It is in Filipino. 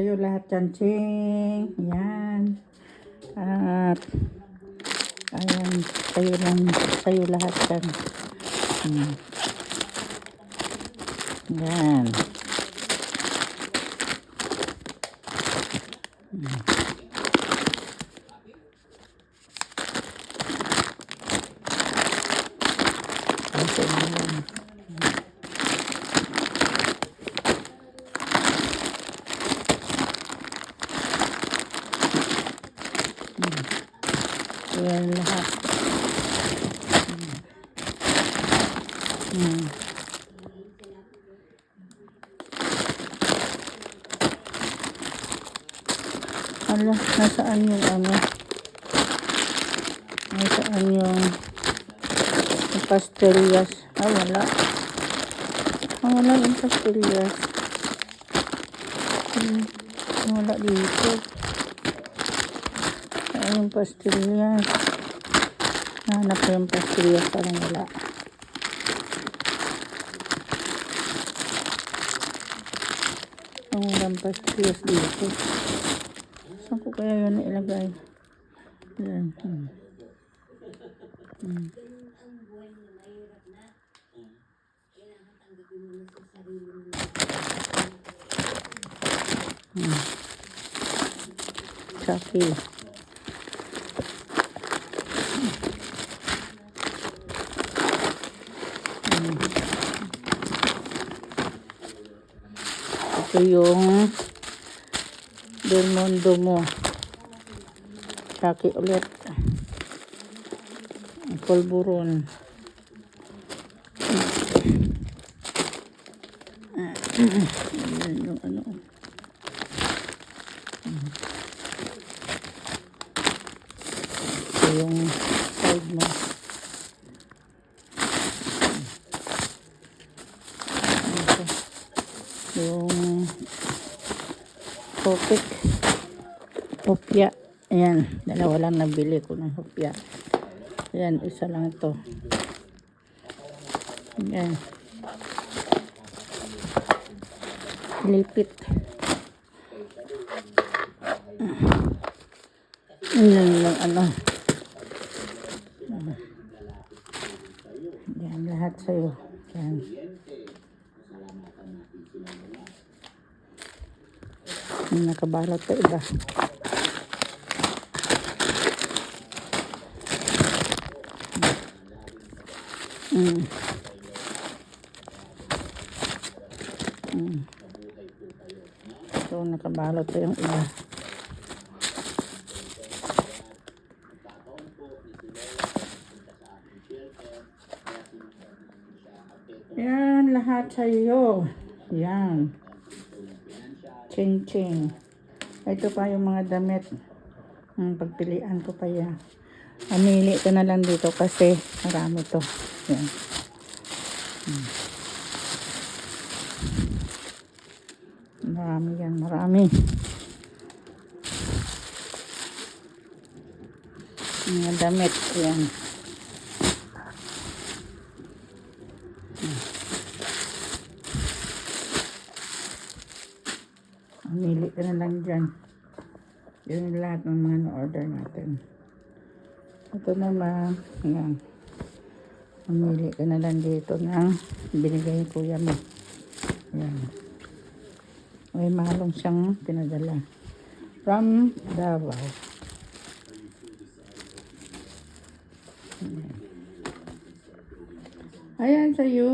Sa'yo lahat yan, Ching. Yan. At, ayan, sa'yo lahat yan. Yan. Ayan lahat. Ala, nasaan yung ano? Nasaan yung pastillas? Wala. Wala yung pastillas. Wala dito. Saan yung pastillas? Hanap ko yung pastillas, parang wala. Walang pastillas dito. Saan ko kaya yun ilagay? Yan. Chucky. Ito yung Del Mundo mo. Chucky ulit. Polvoron. Ayan yung ano. Ito yung side mo. Yung Copic. Hopya. Ayan. Dalawa lang nabili ko ng hopya. Ayan. Isa lang ito. Ayan. Lipit. Ayan lang ano. Ayan lahat sa'yo. Ayan. Nakabalot pa iba. So nakabalot pa yung iba. Yan lahat sa'yo. Yan. Ching ching. Ito pa yung mga damit. Pagpilian ko pa yan. Amili ko na lang dito kasi marami to. Yan. Marami yan. Marami. Mga damit. Yan. Amili ka na lang dyan. Yun lahat ng mga na-order natin. Ito naman, yan. Mamili ka na lang dito ng binigay kuya mo. Yan. May malong siyang pinadala. From Davao. Ayan sa'yo.